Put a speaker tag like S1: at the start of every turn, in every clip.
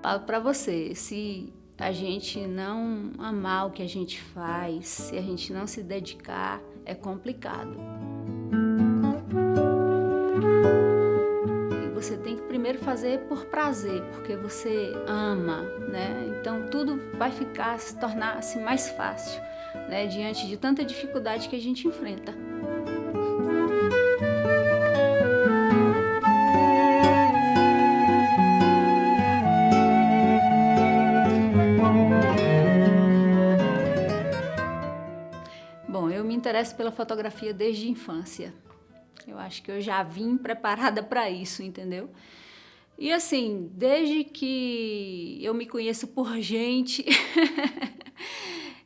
S1: Falo para você, se a gente não amar o que a gente faz, se a gente não se dedicar, é complicado. E você tem que primeiro fazer por prazer, porque você ama, né? Então tudo vai se tornar assim, mais fácil, né? Diante de tanta dificuldade que a gente enfrenta. Bom, eu me interesso pela fotografia desde a infância. Eu acho que eu já vim preparada para isso, entendeu? E assim, desde que eu me conheço por gente,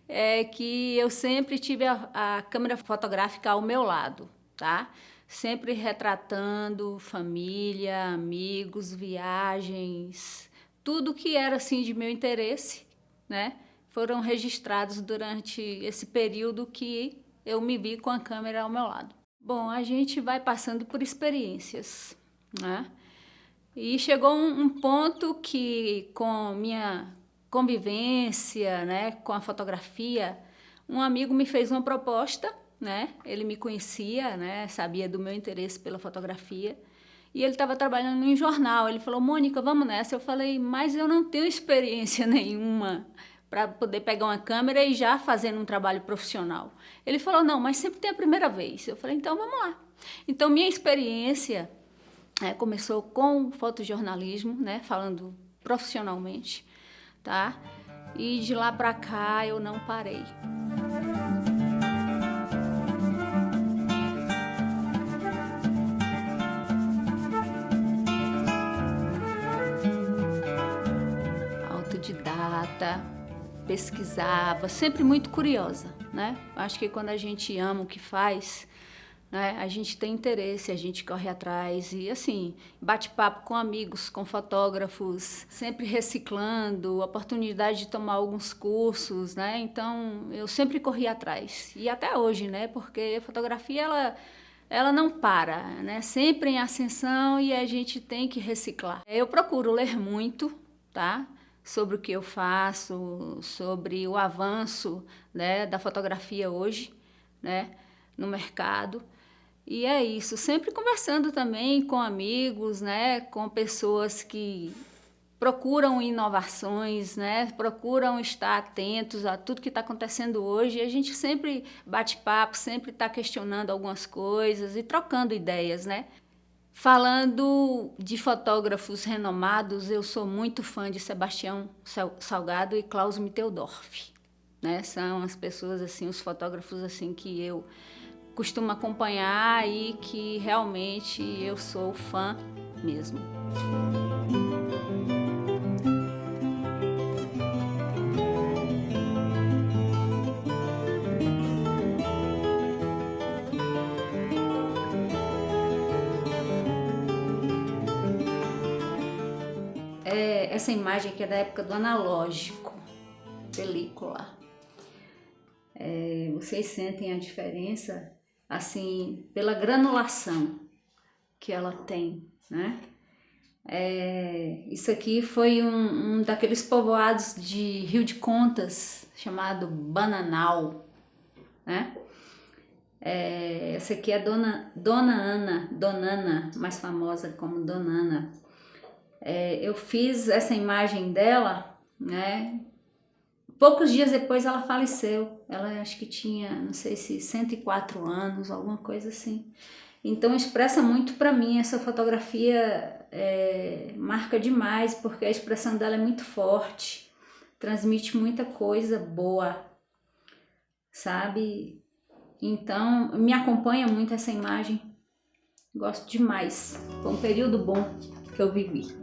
S1: é que eu sempre tive a câmera fotográfica ao meu lado, tá? Sempre retratando família, amigos, viagens, tudo que era assim de meu interesse, né? Foram registrados durante esse período que eu me vi com a câmera ao meu lado. Bom, a gente vai passando por experiências, né? E chegou um ponto que, com minha convivência, né, com a fotografia, um amigo me fez uma proposta, né? Ele me conhecia, né, sabia do meu interesse pela fotografia, e ele estava trabalhando em um jornal. Ele falou: Mônica, vamos nessa. Eu falei: mas eu não tenho experiência nenhuma para poder pegar uma câmera e já fazendo um trabalho profissional. Ele falou: não, mas sempre tem a primeira vez. Eu falei: então vamos lá. Então minha experiência começou com fotojornalismo, né, falando profissionalmente, tá? E de lá para cá eu não parei. Autodidata, pesquisava, sempre muito curiosa, né? Acho que quando a gente ama o que faz, né, a gente tem interesse, a gente corre atrás e assim, bate-papo com amigos, com fotógrafos, sempre reciclando, oportunidade de tomar alguns cursos, né? Então, eu sempre corri atrás. E até hoje, né? Porque a fotografia ela não para, né? Sempre em ascensão e a gente tem que reciclar. Eu procuro ler muito, tá? Sobre o que eu faço, sobre o avanço, né, da fotografia hoje, né, no mercado. E é isso, sempre conversando também com amigos, né, com pessoas que procuram inovações, né, procuram estar atentos a tudo que está acontecendo hoje. E a gente sempre bate papo, sempre está questionando algumas coisas e trocando ideias, né? Falando de fotógrafos renomados, eu sou muito fã de Sebastião Salgado e Klaus Mitteldorf, né? São as pessoas assim, os fotógrafos assim que eu costumo acompanhar e que realmente eu sou fã mesmo. Essa imagem aqui é da época do analógico, película. Vocês sentem a diferença assim pela granulação que ela tem, né? Isso aqui foi um daqueles povoados de Rio de Contas chamado Bananal, né? Essa aqui é a Dona Ana, mais famosa como Dona Ana. Eu fiz essa imagem dela, né? Poucos dias depois ela faleceu. Ela acho que tinha, não sei se 104 anos, alguma coisa assim. Então expressa muito para mim essa fotografia, marca demais, porque a expressão dela é muito forte, transmite muita coisa boa, sabe? Então me acompanha muito essa imagem, gosto demais. Foi um período bom que eu vivi.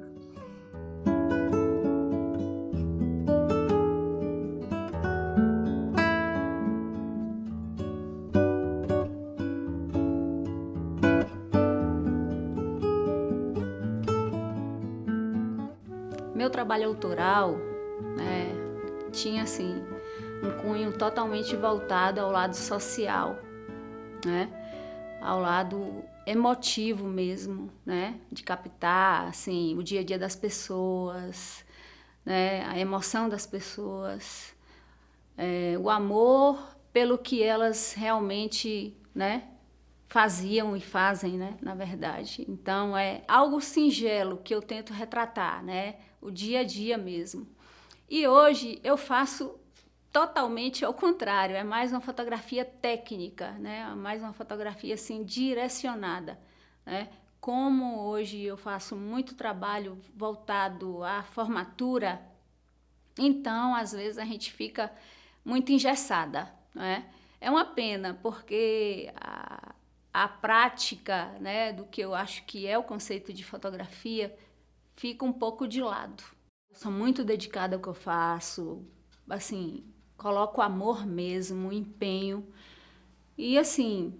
S1: Meu trabalho autoral, né, tinha assim um cunho totalmente voltado ao lado social, né, ao lado emotivo mesmo, né, de captar assim o dia a dia das pessoas, né? A emoção das pessoas, o amor pelo que elas realmente, né, faziam e fazem, né, na verdade. Então, é algo singelo que eu tento retratar, né, o dia a dia mesmo. E hoje eu faço totalmente ao contrário, é mais uma fotografia técnica, né, mais uma fotografia assim direcionada, né. Como hoje eu faço muito trabalho voltado à formatura, então às vezes a gente fica muito engessada, né? É uma pena, porque a prática, né, do que eu acho que é o conceito de fotografia fica um pouco de lado. Eu sou muito dedicada ao que eu faço, assim, coloco amor mesmo, empenho, e assim,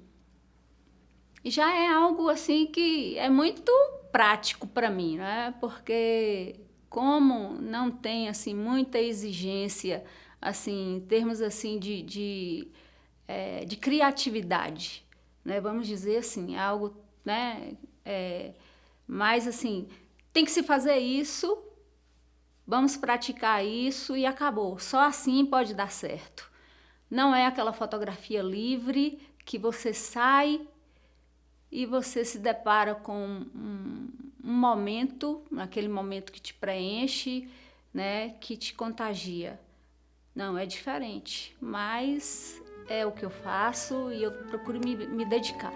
S1: já é algo assim que é muito prático para mim, né? Porque como não tem assim muita exigência assim em termos assim de criatividade, né? Vamos dizer assim, algo, né? Mais assim, tem que se fazer isso, vamos praticar isso e acabou. Só assim pode dar certo. Não é aquela fotografia livre que você sai e você se depara com um momento, aquele momento que te preenche, né, que te contagia. Não, é diferente, mas é o que eu faço e eu procuro me dedicar.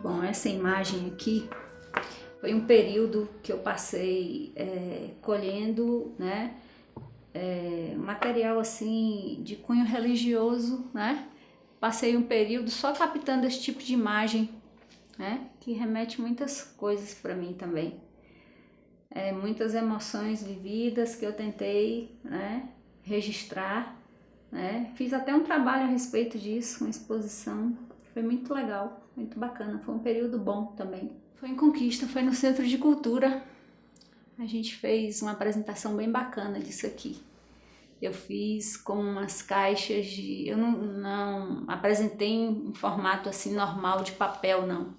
S1: Bom, essa imagem aqui foi um período que eu passei colhendo, né, material assim de cunho religioso, né? Passei um período só captando esse tipo de imagem, né? Que remete muitas coisas para mim também. Muitas emoções vividas que eu tentei, né, registrar, né? Fiz até um trabalho a respeito disso, uma exposição. Foi muito legal, muito bacana. Foi um período bom também. Foi em Conquista, foi no Centro de Cultura. A gente fez uma apresentação bem bacana disso aqui. Eu fiz com umas caixas de... Eu não apresentei em formato assim normal de papel, não.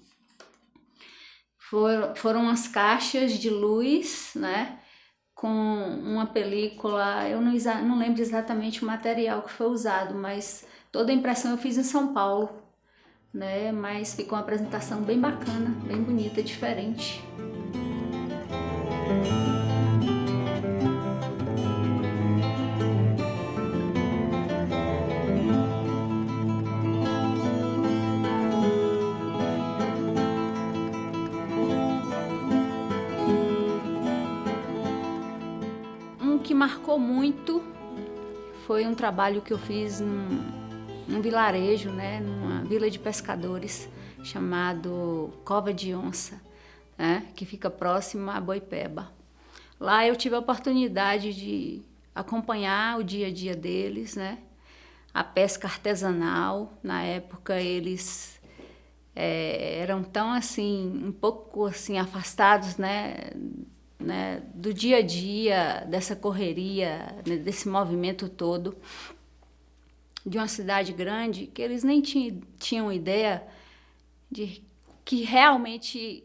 S1: Foram umas caixas de luz, né? Com uma película, eu não lembro exatamente o material que foi usado, mas toda a impressão eu fiz em São Paulo, né? Mas ficou uma apresentação bem bacana, bem bonita, diferente. Um que marcou muito foi um trabalho que eu fiz num vilarejo, né, numa vila de pescadores chamado Cova de Onça, né, que fica próximo a Boipeba. Lá eu tive a oportunidade de acompanhar o dia a dia deles, né, a pesca artesanal. Na época eles eram tão assim, um pouco assim afastados, né, do dia a dia, dessa correria, né, desse movimento todo de uma cidade grande, que eles nem tinham ideia de que realmente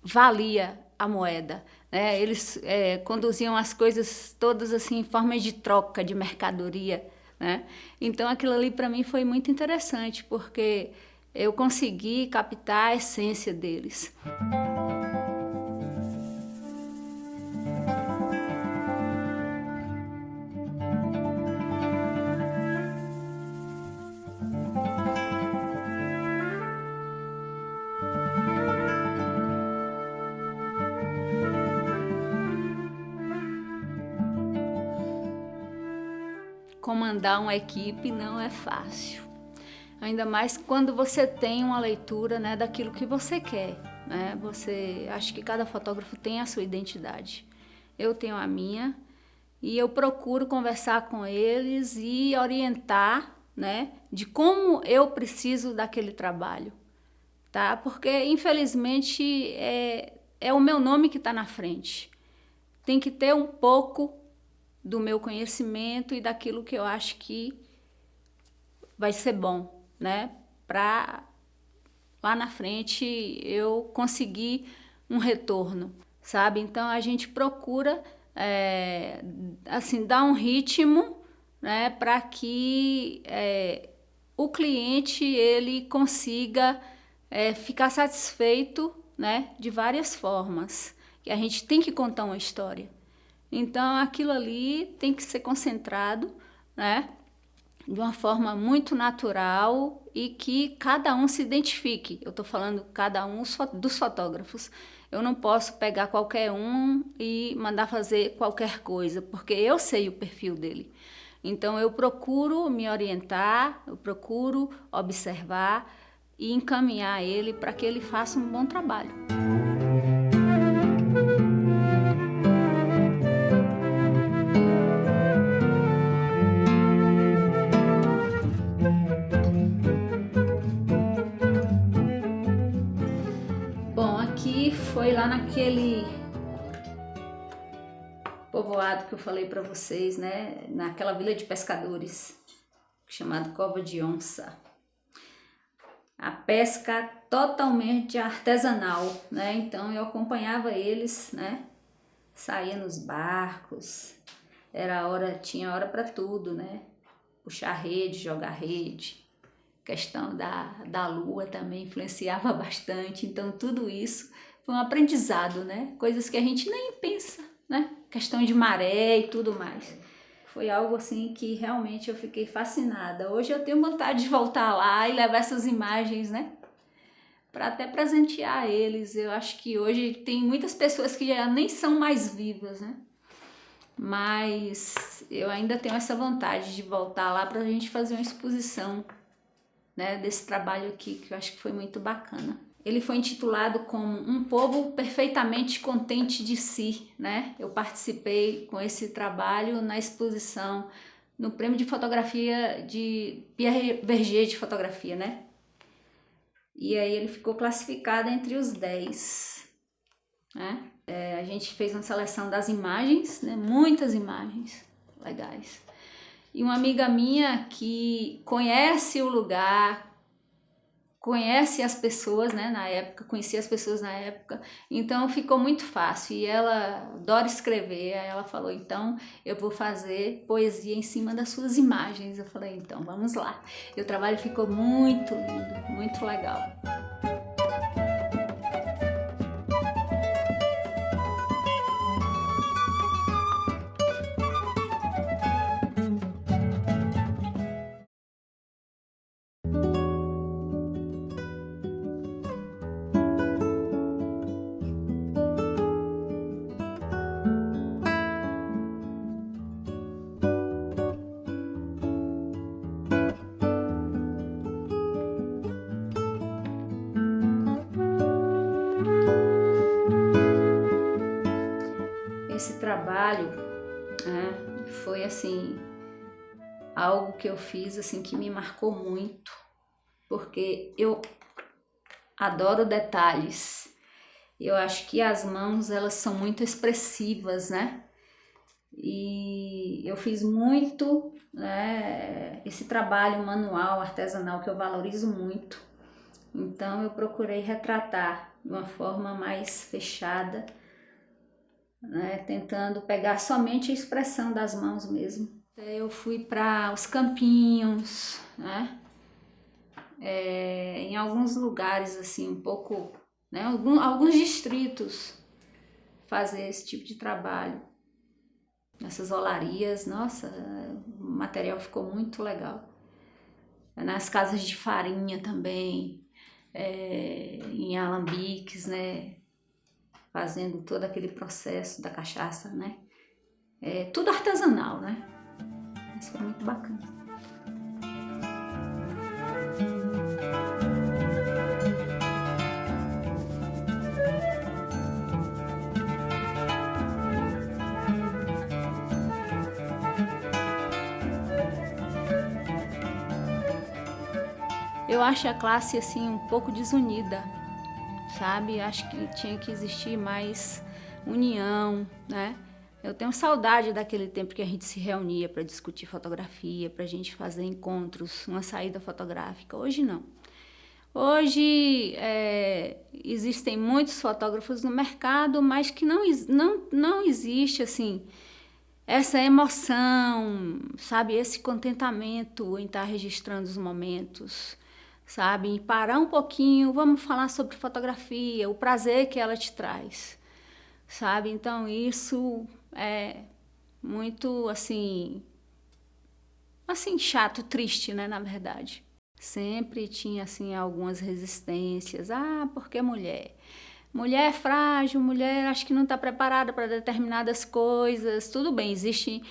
S1: valia a moeda, né? Eles conduziam as coisas todas assim em forma de troca de mercadoria, né? Então aquilo ali para mim foi muito interessante, porque eu consegui captar a essência deles. Comandar uma equipe não é fácil, ainda mais quando você tem uma leitura, né, daquilo que você quer, né? Acho que cada fotógrafo tem a sua identidade. Eu tenho a minha e eu procuro conversar com eles e orientar, né, de como eu preciso daquele trabalho, tá? Porque infelizmente é o meu nome que está na frente. tem que ter um pouco do meu conhecimento e daquilo que eu acho que vai ser bom, né? Para lá na frente eu conseguir um retorno, sabe? Então a gente procura assim, dar um ritmo, né? Para que o cliente ele consiga ficar satisfeito, né? De várias formas. E a gente tem que contar uma história. Então aquilo ali tem que ser concentrado, né? De uma forma muito natural e que cada um se identifique. Eu estou falando cada um dos fotógrafos. Eu não posso pegar qualquer um e mandar fazer qualquer coisa, porque eu sei o perfil dele. Então eu procuro me orientar, eu procuro observar e encaminhar ele para que ele faça um bom trabalho. Bom, aqui foi lá naquele povoado que eu falei para vocês, né? Naquela vila de pescadores, chamada Cova de Onça. A pesca totalmente artesanal, né? Então eu acompanhava eles, né? Saía nos barcos, tinha hora para tudo, né? Puxar rede, jogar rede. Questão da lua também influenciava bastante. Então tudo isso foi um aprendizado, né? Coisas que a gente nem pensa, né? Questão de maré e tudo mais. Foi algo assim que realmente eu fiquei fascinada. Hoje eu tenho vontade de voltar lá e levar essas imagens, né? Para até presentear eles. Eu acho que hoje tem muitas pessoas que já nem são mais vivas, né? Mas eu ainda tenho essa vontade de voltar lá para a gente fazer uma exposição, né, desse trabalho aqui, que eu acho que foi muito bacana. Ele foi intitulado como Um Povo Perfeitamente Contente de Si, né? Eu participei com esse trabalho na exposição, no prêmio de fotografia de Pierre Verger de fotografia, né? E aí ele ficou classificado entre os 10, né? A gente fez uma seleção das imagens, né? Muitas imagens legais. E uma amiga minha que conhece o lugar, conhece as pessoas, né, na época, conhecia as pessoas na época, então ficou muito fácil. E ela adora escrever, aí ela falou, então eu vou fazer poesia em cima das suas imagens. Eu falei, então vamos lá. E o trabalho ficou muito lindo, muito legal. Esse trabalho, né, foi assim algo que eu fiz assim que me marcou muito, porque eu adoro detalhes. Eu acho que as mãos elas são muito expressivas, né? E eu fiz muito, né, esse trabalho manual, artesanal, que eu valorizo muito. Então eu procurei retratar de uma forma mais fechada, né, tentando pegar somente a expressão das mãos mesmo. Eu fui para os campinhos, né, em alguns lugares assim, um pouco, né, alguns distritos, fazer esse tipo de trabalho. Nessas olarias, nossa, o material ficou muito legal. Nas casas de farinha também, em alambiques, né, fazendo todo aquele processo da cachaça, né? Tudo artesanal, né? Isso foi muito bacana. Eu acho a classe assim um pouco desunida, sabe? Acho que tinha que existir mais união, né? Eu tenho saudade daquele tempo que a gente se reunia para discutir fotografia, para a gente fazer encontros, uma saída fotográfica. Hoje não. Hoje existem muitos fotógrafos no mercado, mas que não existe assim essa emoção, sabe? Esse contentamento em estar registrando os momentos, sabe? Em parar um pouquinho, vamos falar sobre fotografia, o prazer que ela te traz, sabe? Então isso é muito assim chato, triste, né, na verdade. Sempre tinha assim algumas resistências. Ah, porque mulher? Mulher é frágil, mulher acho que não está preparada para determinadas coisas. Tudo bem, existem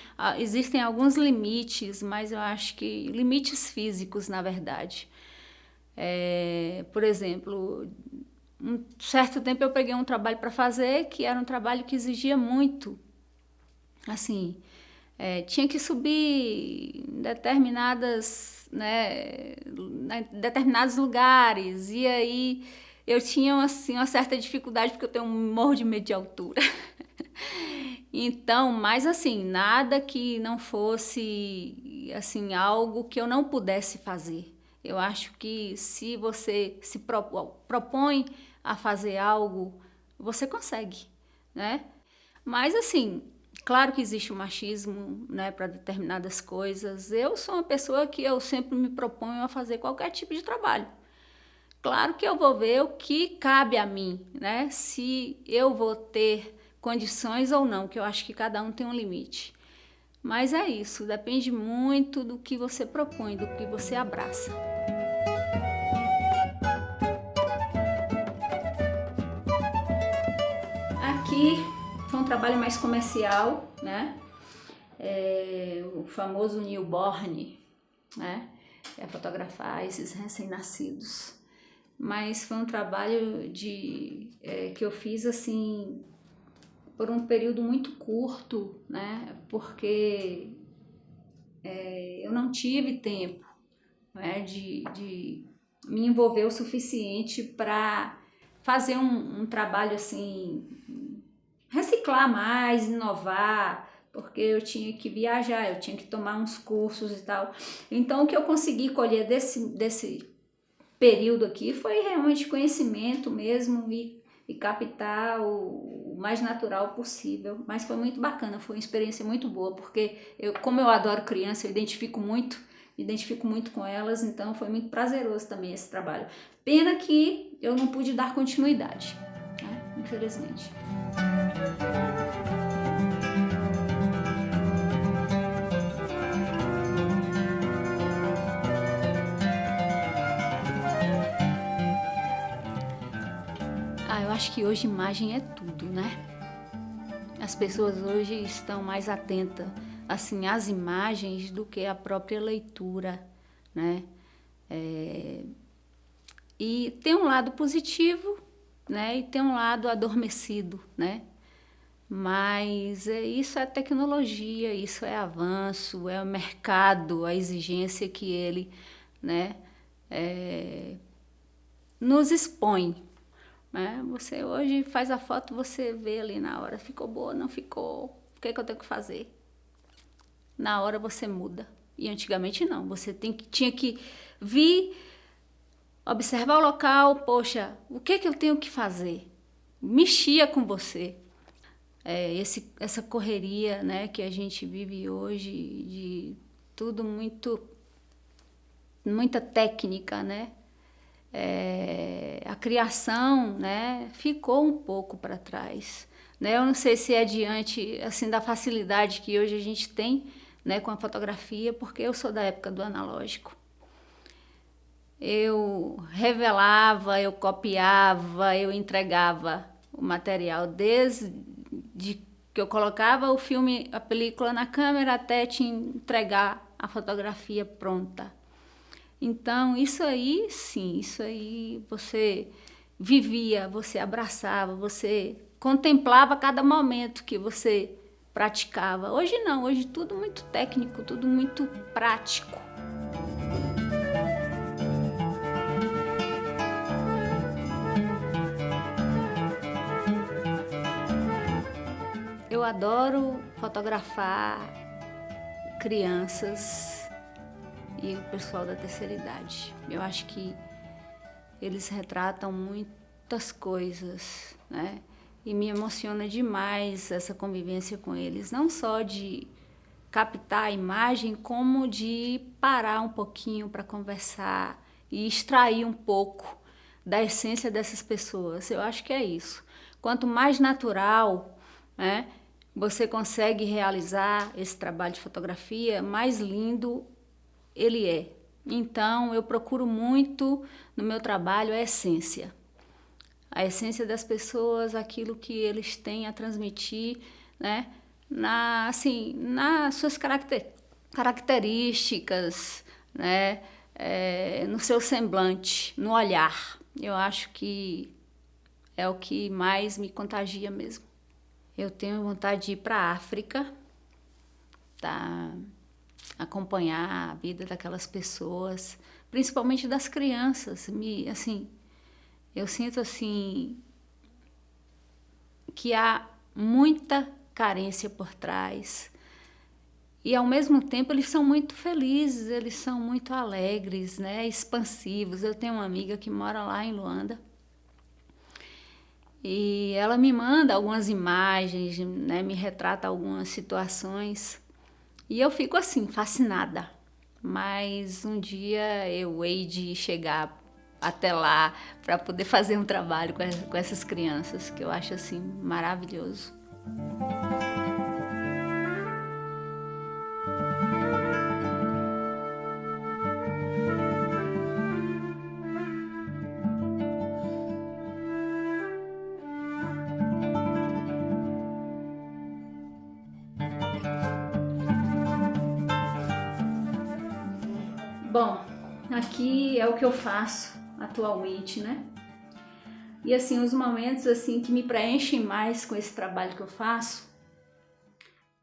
S1: alguns limites, mas eu acho que limites físicos, na verdade. Por exemplo, um certo tempo eu peguei um trabalho para fazer que era um trabalho que exigia muito. Assim, tinha que subir em determinados lugares, e aí eu tinha assim, uma certa dificuldade, porque eu tenho um morro de medo de altura. Então, mas assim, nada que não fosse assim, algo que eu não pudesse fazer. Eu acho que se você se propõe a fazer algo, você consegue, né? Mas assim, claro que existe o machismo, né, para determinadas coisas. Eu sou uma pessoa que eu sempre me proponho a fazer qualquer tipo de trabalho. Claro que eu vou ver o que cabe a mim, né? Se eu vou ter condições ou não, que eu acho que cada um tem um limite. Mas é isso, depende muito do que você propõe, do que você abraça. Aqui foi um trabalho mais comercial, né? O famoso newborn, né? É fotografar esses recém-nascidos. Mas foi um trabalho que eu fiz assim por um período muito curto, né? Porque eu não tive tempo, né, de me envolver o suficiente para fazer um trabalho assim, reciclar mais, inovar, porque eu tinha que viajar, eu tinha que tomar uns cursos e tal. Então o que eu consegui colher desse período aqui foi realmente conhecimento mesmo e captar o mais natural possível. Mas foi muito bacana, foi uma experiência muito boa, porque como eu adoro criança, eu me identifico muito com elas, então foi muito prazeroso também esse trabalho. Pena que eu não pude dar continuidade, né? Infelizmente. Eu acho que hoje imagem é tudo, né? As pessoas hoje estão mais atentas assim às imagens do que à própria leitura, né? E tem um lado positivo, né? E tem um lado adormecido, né? Mas isso é tecnologia, isso é avanço, é o mercado, a exigência que ele, né, nos expõe. Né? Você hoje faz a foto, você vê ali na hora, ficou boa, não ficou, o que é que eu tenho que fazer? Na hora você muda. E antigamente não, você tinha que vir, observar o local, poxa, o que é que eu tenho que fazer? Mexia com você. Essa correria, né, que a gente vive hoje, de tudo muita técnica, né? A criação, né, ficou um pouco para trás, né? Eu não sei se é diante assim da facilidade que hoje a gente tem, né, com a fotografia, porque eu sou da época do analógico. Eu revelava, eu copiava, eu entregava o material desde que eu colocava o filme, a película na câmera até te entregar a fotografia pronta. Então, isso aí, sim, isso aí você vivia, você abraçava, você contemplava cada momento que você praticava. Hoje não, hoje tudo muito técnico, tudo muito prático. Eu adoro fotografar crianças e o pessoal da terceira idade. Eu acho que eles retratam muitas coisas, né? E me emociona demais essa convivência com eles, não só de captar a imagem, como de parar um pouquinho para conversar e extrair um pouco da essência dessas pessoas. Eu acho que é isso. Quanto mais natural, né, você consegue realizar esse trabalho de fotografia, mais lindo ele é. Então, eu procuro muito no meu trabalho a essência das pessoas, aquilo que eles têm a transmitir, né? Nas suas características, né? No seu semblante, no olhar. Eu acho que é o que mais me contagia mesmo. Eu tenho vontade de ir para a África, tá? Acompanhar a vida daquelas pessoas, principalmente das crianças. Eu sinto assim que há muita carência por trás e ao mesmo tempo eles são muito felizes, eles são muito alegres, né, expansivos. Eu tenho uma amiga que mora lá em Luanda e ela me manda algumas imagens, né, me retrata algumas situações e eu fico assim fascinada. Mas um dia eu hei de chegar até lá para poder fazer um trabalho com essas crianças, que eu acho assim maravilhoso. Bom, aqui é o que eu faço atualmente, né? E assim, os momentos assim que me preenchem mais com esse trabalho que eu faço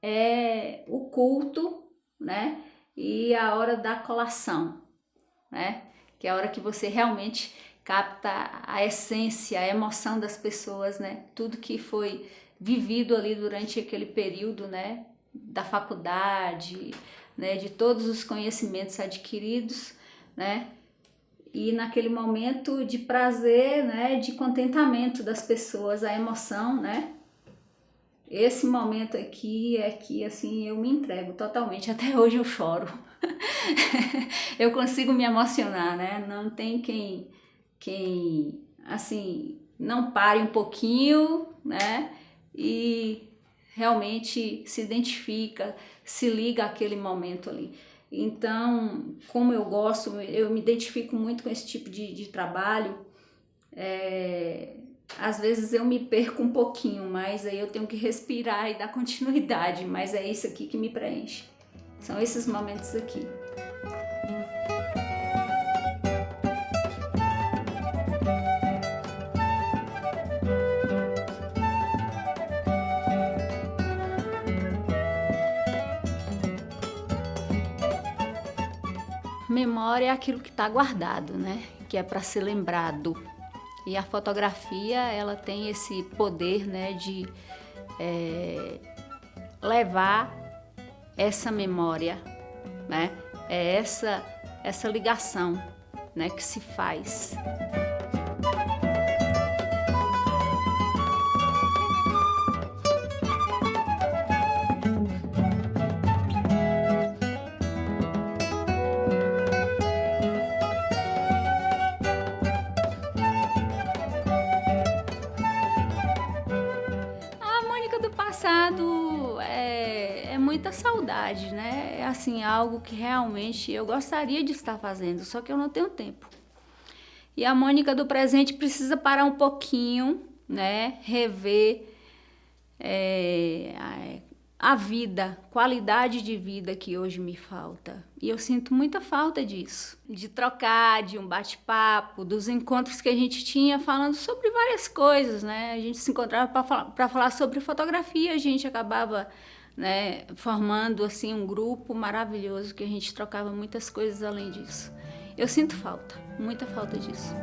S1: é o culto, né? E a hora da colação, né? Que é a hora que você realmente capta a essência, a emoção das pessoas, né? Tudo que foi vivido ali durante aquele período, né? Da faculdade, né? De todos os conhecimentos adquiridos, né? E naquele momento de prazer, né, de contentamento das pessoas, a emoção, né? Esse momento aqui é que assim eu me entrego totalmente, até hoje eu choro. Eu consigo me emocionar, né? Não tem quem assim não pare um pouquinho, né? E realmente se identifica, se liga àquele momento ali. Então, como eu gosto, eu me identifico muito com esse tipo de trabalho, às vezes eu me perco um pouquinho, mas aí eu tenho que respirar e dar continuidade, mas é isso aqui que me preenche. São esses momentos aqui. Memória é aquilo que está guardado, né? Que é para ser lembrado. E a fotografia, ela tem esse poder, né, de levar essa memória, né? É essa ligação, né, que se faz. Passado é muita saudade, né? É assim, algo que realmente eu gostaria de estar fazendo, só que eu não tenho tempo. E a Mônica do presente precisa parar um pouquinho, né? Rever a vida, qualidade de vida que hoje me falta. E eu sinto muita falta disso, de trocar, de um bate-papo, dos encontros que a gente tinha falando sobre várias coisas, né? A gente se encontrava para falar sobre fotografia, a gente acabava, né, formando assim um grupo maravilhoso que a gente trocava muitas coisas além disso. Eu sinto falta, muita falta disso.